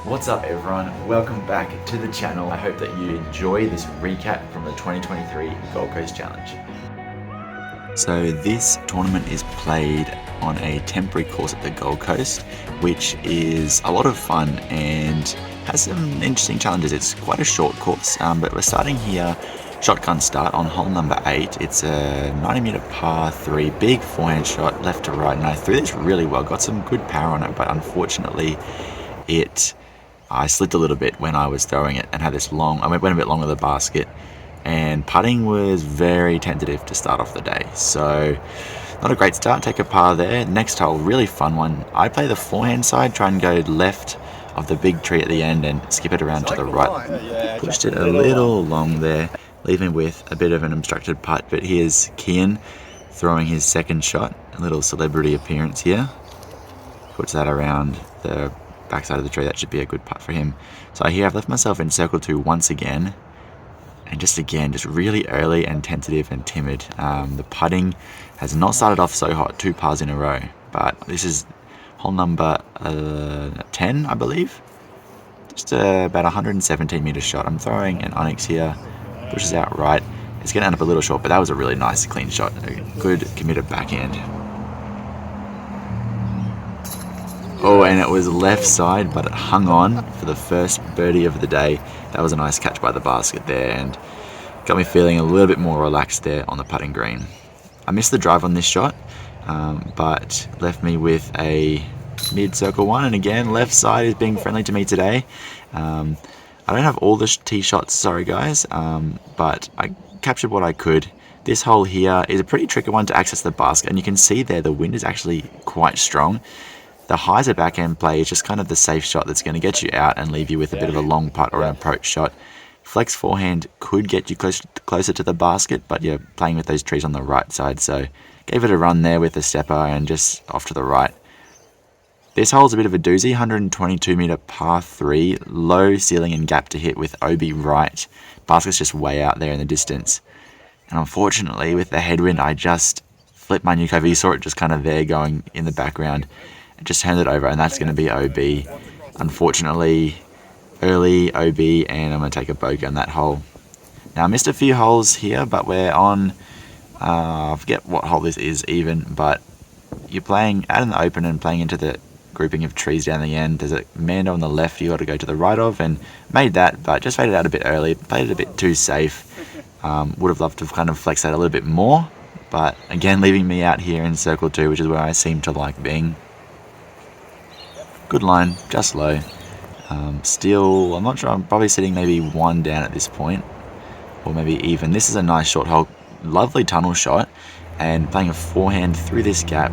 What's up everyone, welcome back to the channel. I hope that you enjoy this recap from the 2023 Gold Coast Challenge. So this tournament is played on a temporary course at the Gold Coast, which is a lot of fun and has some interesting challenges. It's quite a short course, but we're starting here, shotgun start on hole number 8. It's a 90-meter par 3, big forehand shot left to right, and I threw this really well, got some good power on it, but unfortunately I slipped a little bit when I was throwing it and had this I went a bit long with the basket, and putting was very tentative to start off the day. So not a great start, take a par there. Next hole, really fun one. I play the forehand side, try and go left of the big tree at the end and skip it around to the right. Pushed it a little long there, leaving with a bit of an obstructed putt, but here's Kian throwing his second shot, a little celebrity appearance here. Puts that around the backside of the tree. That should be a good putt for him. So here I've left myself in circle 2 once again, and just really early and tentative and timid. The putting has not started off so hot, 2 pars in a row, but this is hole number 10, I believe. Just about 117 meter shot. I'm throwing an onyx here, pushes out right. It's going to end up a little short, but that was a really nice clean shot, a good committed backhand. Oh, and it was left side, but it hung on for the first birdie of the day. That was a nice catch by the basket there, and got me feeling a little bit more relaxed there on the putting green. I missed the drive on this shot, but left me with a mid-circle one, and again, left side is being friendly to me today. I don't have all the tee shots, sorry guys, but I captured what I could. This hole here is a pretty tricky one to access the basket, and you can see there the wind is actually quite strong. The hyzer backhand play is just kind of the safe shot that's going to get you out and leave you with a bit of a long putt or an approach shot. Flex forehand could get you closer to the basket, but you're playing with those trees on the right side, so gave it a run there with the stepper and just off to the right. This hole's a bit of a doozy, 122 meter par 3, low ceiling and gap to hit with OB right. Basket's just way out there in the distance. And unfortunately, with the headwind, I just flipped my nuke over. You saw it just kind of there going in the background. Just turned it over, and that's going to be OB. Unfortunately, early OB, and I'm going to take a bogey on that hole. Now I missed a few holes here, but we're on, I forget what hole this is even, but you're playing out in the open and playing into the grouping of trees down the end. There's a Mando on the left you got to go to the right of, and made that, but just faded out a bit early, played it a bit too safe. Would have loved to have kind of flexed that a little bit more, but again, leaving me out here in circle 2, which is where I seem to like being. Good line, just low. Still, I'm not sure, I'm probably sitting maybe 1 down at this point, or maybe even. This is a nice short hole, lovely tunnel shot, and playing a forehand through this gap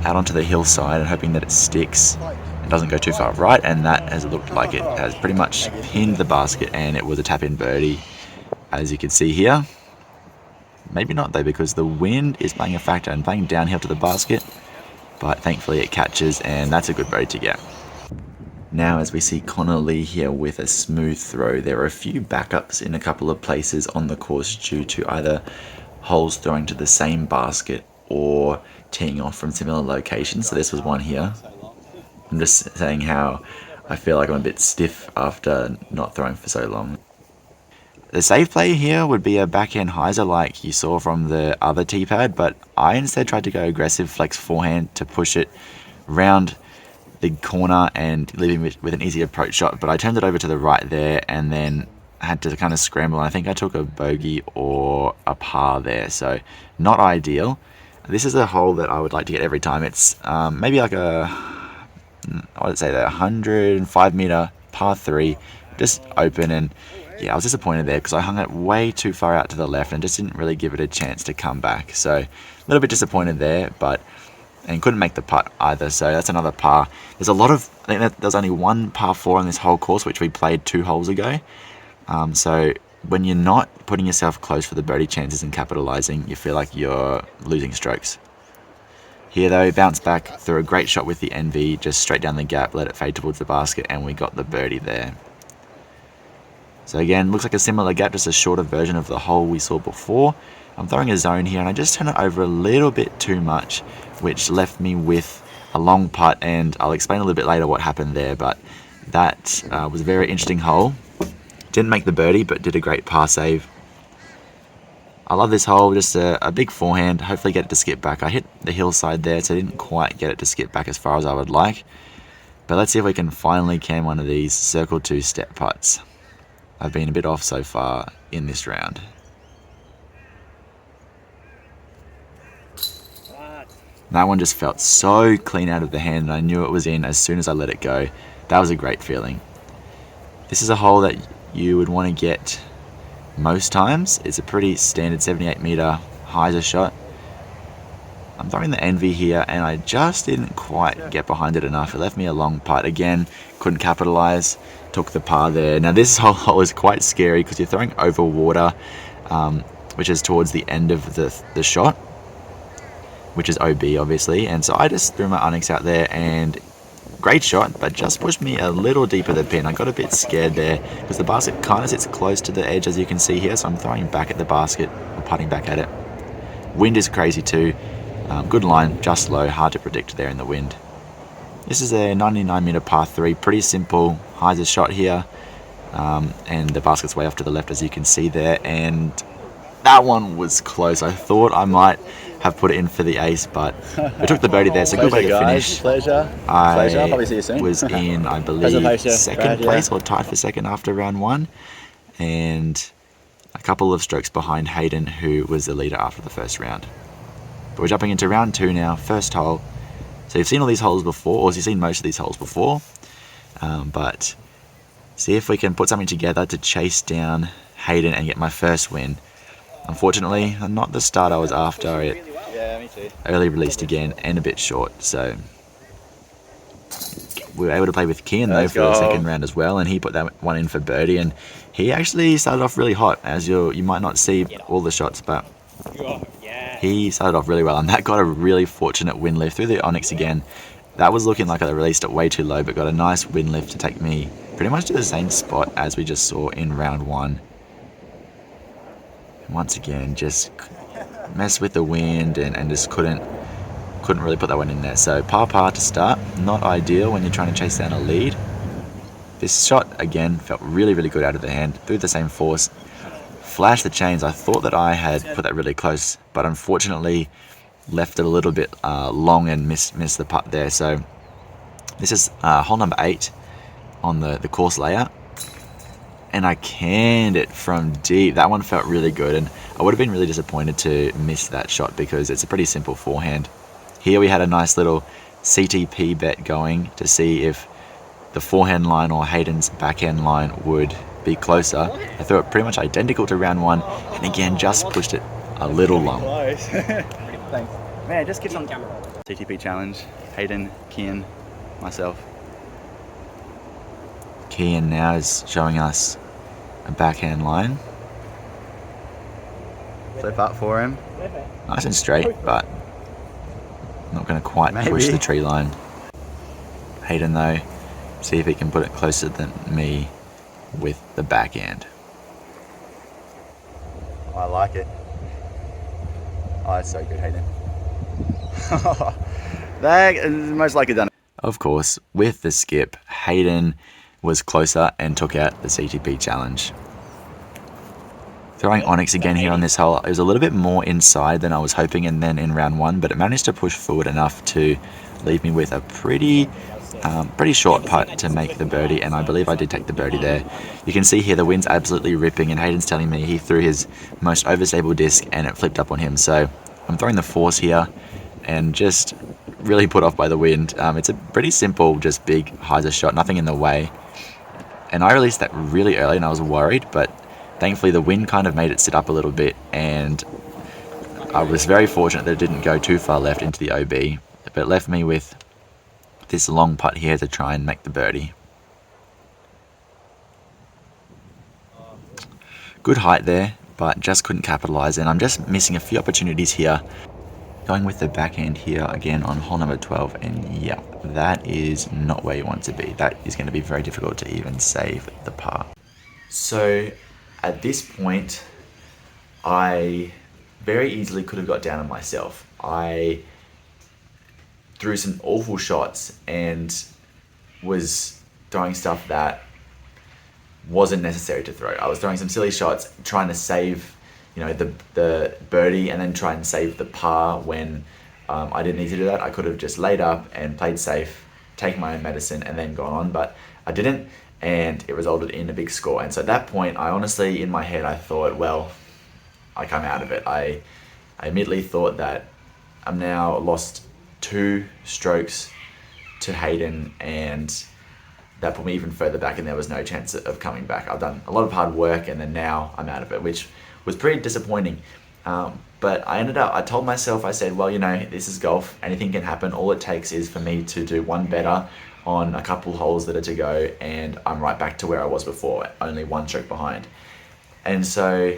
out onto the hillside and hoping that it sticks and doesn't go too far right, and that has looked like it has pretty much pinned the basket, and it was a tap-in birdie, as you can see here. Maybe not though, because the wind is playing a factor and playing downhill to the basket, but thankfully it catches, and that's a good birdie to get. Now as we see Connor Lee here with a smooth throw, there are a few backups in a couple of places on the course due to either holes throwing to the same basket or teeing off from similar locations. So this was one here. I'm just saying how I feel like I'm a bit stiff after not throwing for so long. The safe play here would be a backhand hyzer like you saw from the other tee pad, but I instead tried to go aggressive flex forehand to push it round the corner and leaving with an easy approach shot, but I turned it over to the right there and then had to kind of scramble, and I think I took a bogey or a par there, so not ideal. This is a hole that I would like to get every time. It's maybe like I would say that 105 meter par 3, just open, and yeah, I was disappointed there because I hung it way too far out to the left and just didn't really give it a chance to come back, so a little bit disappointed there, and couldn't make the putt either, so that's another par. There's a lot of, I think that there's only 1 par 4 on this whole course, which we played 2 holes ago. So when you're not putting yourself close for the birdie chances and capitalizing, you feel like you're losing strokes. Here though, bounced back through a great shot with the NV, just straight down the gap, let it fade towards the basket, and we got the birdie there. So again, looks like a similar gap, just a shorter version of the hole we saw before. I'm throwing a zone here, and I just turned it over a little bit too much, which left me with a long putt, and I'll explain a little bit later what happened there, but That was a very interesting hole. Didn't make the birdie, but did a great par save. I love this hole, just a big forehand, hopefully get it to skip back. I hit the hillside there, so I didn't quite get it to skip back as far as I would like. But let's see if we can finally cam one of these circle 2 step putts. I've been a bit off so far in this round. That one just felt so clean out of the hand, and I knew it was in as soon as I let it go. That was a great feeling. This is a hole that you would want to get most times. It's a pretty standard 78 meter hyzer shot. I'm throwing the Envy here, and I just didn't quite get behind it enough. It left me a long putt. Again, couldn't capitalize, took the par there. Now this hole is quite scary because you're throwing over water, which is towards the end of the shot, which is OB obviously. And so I just threw my Onyx out there, and great shot, but just pushed me a little deeper the pin. I got a bit scared there because the basket kind of sits close to the edge, as you can see here, so I'm throwing back at the basket, or putting back at it. Wind is crazy too. Good line, just low, hard to predict there in the wind. This is a 99 meter par 3, pretty simple hyzer shot here, and the basket's way off to the left, as you can see there, and that one was close. I thought I might have put it in for the ace, but we took the birdie there, so good way to finish. Pleasure. I Probably see you soon. was in, I believe, second place or tied for second after round 1, and a couple of strokes behind Hayden, who was the leader after the first round. But we're jumping into round 2 now, first hole. So you've seen all these holes before, or you've seen most of these holes before, but see if we can put something together to chase down Hayden and get my first win. Unfortunately, not the start I was after. It early released again and a bit short, so we were able to play with Kian though for the second round as well, and he put that one in for birdie, and he actually started off really hot, as you might not see all the shots, but he started off really well, and that got a really fortunate wind lift through the Onyx again. That was looking like I released it way too low, but got a nice wind lift to take me pretty much to the same spot as we just saw in round 1. Once again, just messed with the wind and just couldn't really put that one in there. So par to start, not ideal when you're trying to chase down a lead. This shot again felt really good out of the hand, through the same force. Flashed the chains. I thought that I had put that really close, but unfortunately left it a little bit long and missed the putt there. So this is hole number 8 on the course layout, and I canned it from deep. That one felt really good, and I would have been really disappointed to miss that shot because it's a pretty simple forehand. Here we had a nice little CTP bet going to see if the forehand line or Hayden's backhand line would be closer. I threw it pretty much identical to round 1, and again just pushed it a little long. Thanks. Man, just keeps on camera. CTP challenge, Hayden, Kian, myself. Kian now is showing us a backhand line. Flip up for him. Nice and straight, but not going to quite push the tree line. Hayden though, see if he can put it closer than me with the backhand. I like it. Oh, that's so good, Hayden. That is most likely done. Of course, with the skip, Hayden was closer and took out the CTP challenge. Throwing Onyx again here on this hole. It was a little bit more inside than I was hoping, and then in round 1, but it managed to push forward enough to leave me with a pretty short putt to make the birdie, and I believe I did take the birdie there. You can see here the wind's absolutely ripping, and Hayden's telling me he threw his most overstable disc and it flipped up on him. So I'm throwing the force here and just really put off by the wind. It's a pretty simple, just big hyzer shot, nothing in the way. And I released that really early and I was worried, but thankfully the wind kind of made it sit up a little bit, and I was very fortunate that it didn't go too far left into the OB, but it left me with this long putt here to try and make the birdie. Good height there, but just couldn't capitalize, and I'm just missing a few opportunities here. Going with the backhand here again on hole number 12, and yeah, that is not where you want to be. That is going to be very difficult to even save the par. So at this point, I very easily could have got down on myself. I threw some awful shots and was throwing stuff that wasn't necessary to throw. I was throwing some silly shots, trying to save, the birdie, and then try and save the par when I didn't need to do that. I could have just laid up and played safe, taken my own medicine, and then gone on, but I didn't, and it resulted in a big score. And so at that point, I honestly, in my head, I thought, well, I'm out of it. I immediately thought that I'm now lost 2 strokes to Hayden, and that put me even further back, and there was no chance of coming back. I've done a lot of hard work, and then now I'm out of it, which was pretty disappointing. But I told myself, I said, well, this is golf. Anything can happen. All it takes is for me to do one better on a couple holes that are to go, and I'm right back to where I was before, only 1 stroke behind. And so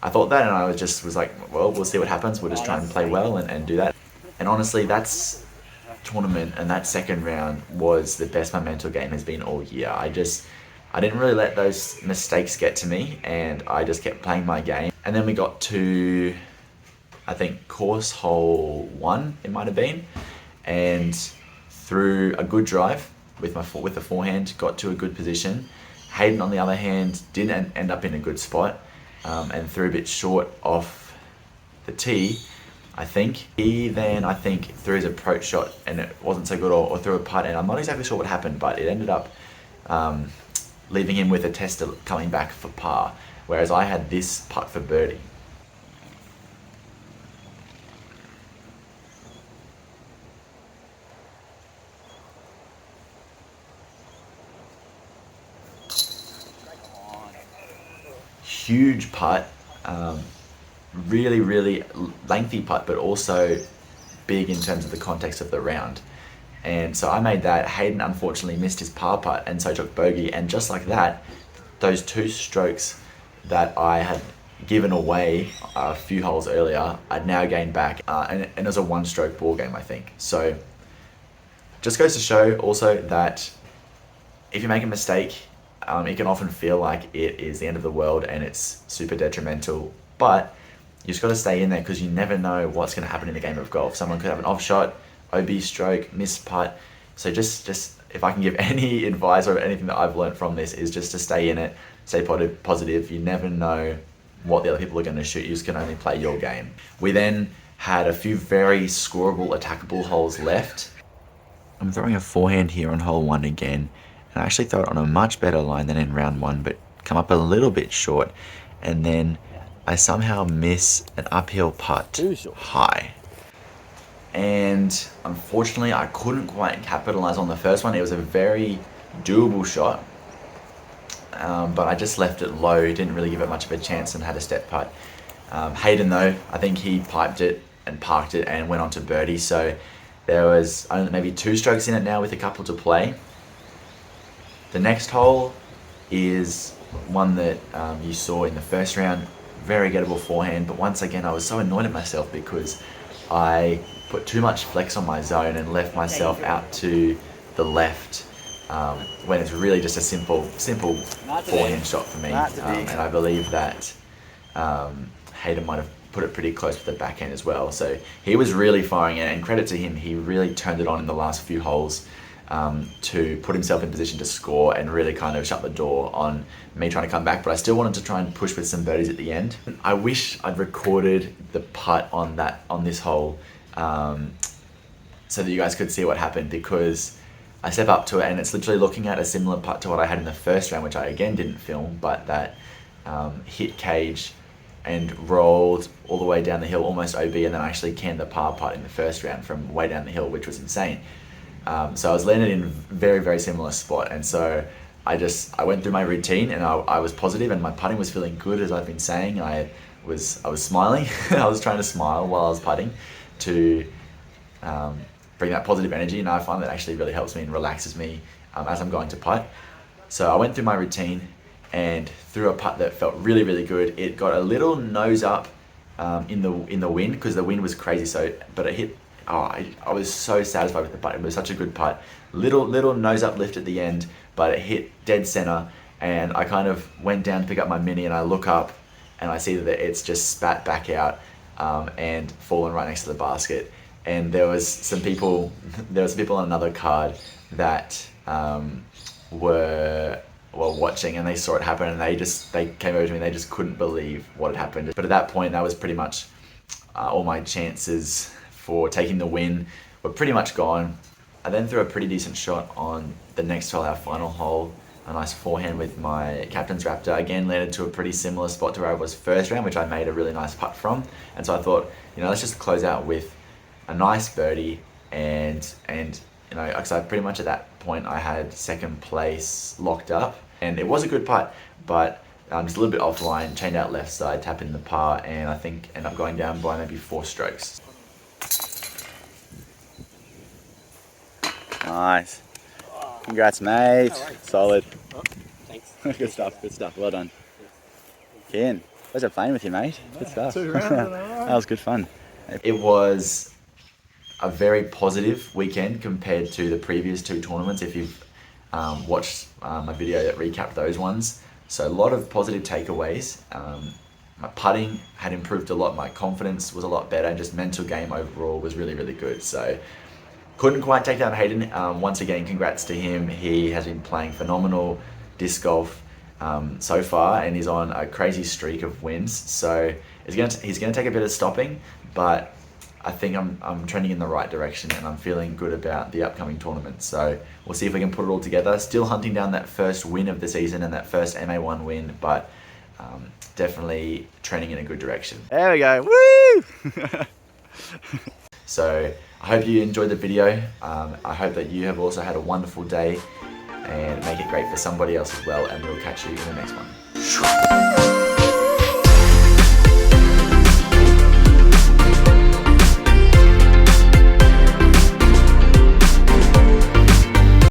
I thought that, and I was like, well, we'll see what happens. We'll just try and play well and do that. And honestly, that's tournament, and that second round was the best my mental game has been all year. I didn't really let those mistakes get to me, and I just kept playing my game. And then we got to, I think, course hole 1, it might have been, and through a good drive with the forehand, got to a good position. Hayden, on the other hand, didn't end up in a good spot, and threw a bit short off the tee, I think. He then, threw his approach shot and it wasn't so good, or threw a putt, and I'm not exactly sure what happened, but it ended up leaving him with a tester coming back for par, whereas I had this putt for birdie. Huge putt, really, really lengthy putt, but also big in terms of the context of the round. And so I made that. Hayden unfortunately missed his par putt, and so took bogey. And just like that, those 2 strokes that I had given away a few holes earlier, I'd now gained back, and it was a 1-stroke ball game, I think. So just goes to show also that if you make a mistake, it can often feel like it is the end of the world and it's super detrimental, but you just got to stay in there, because you never know what's going to happen in a game of golf. Someone could have an off shot, OB stroke, missed putt. So just if I can give any advice or anything that I've learned from this, is just to stay in it, stay positive. You never know what the other people are going to shoot. You just can only play your game. We then had a few very scoreable, attackable holes left. I'm throwing a forehand here on hole 1 again, and I actually throw it on a much better line than in round 1, but come up a little bit short, and then I somehow miss an uphill putt high. And unfortunately, I couldn't quite capitalize on the first one. It was a very doable shot, but I just left it low, didn't really give it much of a chance, and had a step putt. Hayden, though, I think he piped it and parked it and went on to birdie, so there was only maybe 2 strokes in it now with a couple to play. The next hole is one that you saw in the first round, very gettable forehand, but once again I was so annoyed at myself because I put too much flex on my zone and left myself out to the left, when it's really just a simple forehand shot for me. And I believe that Hayden might have put it pretty close to the backhand as well. So he was really firing it, and credit to him, he really turned it on in the last few holes to put himself in position to score and really kind of shut the door on me trying to come back. But I still wanted to try and push with some birdies at the end. I wish I'd recorded the putt on this hole so that you guys could see what happened, because I step up to it and it's literally looking at a similar putt to what I had in the first round, which I again didn't film, but that hit cage and rolled all the way down the hill, almost OB, and then I actually canned the par putt in the first round from way down the hill, which was insane. So I was landed in a very, very similar spot, and so I went through my routine, and I was positive, and my putting was feeling good, as I've been saying. I was smiling. I was trying to smile while I was putting to bring that positive energy, and I find that actually really helps me and relaxes me as I'm going to putt. So I went through my routine and threw a putt that felt really, really good. It got a little nose up in the wind, because the wind was crazy. But it hit. I was so satisfied with the putt. It was such a good putt. Little nose up lift at the end, but it hit dead center. And I kind of went down to pick up my mini, and I look up and I see that it's just spat back out and fallen right next to the basket. And there was some people on another card that were watching and they saw it happen, and they came over to me and they just couldn't believe what had happened. But at that point, that was pretty much all my chances for taking the win were pretty much gone. I then threw a pretty decent shot on the next hole, our final hole. A nice forehand with my captain's Raptor. Again, landed to a pretty similar spot to where I was first round, which I made a really nice putt from. And so I thought, let's just close out with a nice birdie, and because I pretty much at that point I had second place locked up, and it was a good putt, but just a little bit offline, chained out left side, tap in the par, and I think end up going down by maybe 4 strokes. Nice. Congrats, mate. Solid. Oh, thanks. Good stuff. Well done. Ken, pleasure playing with you, mate. Good stuff. 2 rounds in a row. That was good fun. It was a very positive weekend compared to the previous 2 tournaments, if you've watched my video that recapped those ones. So a lot of positive takeaways. My putting had improved a lot, my confidence was a lot better, and just mental game overall was really, really good. So couldn't quite take down Hayden. Once again, congrats to him. He has been playing phenomenal disc golf so far, and he's on a crazy streak of wins. So he's gonna take a bit of stopping, but I think I'm trending in the right direction, and I'm feeling good about the upcoming tournament. So we'll see if we can put it all together. Still hunting down that first win of the season and that first MA1 win, but definitely trending in a good direction. There we go. Woo! So I hope you enjoyed the video. I hope that you have also had a wonderful day, and make it great for somebody else as well, and we'll catch you in the next one.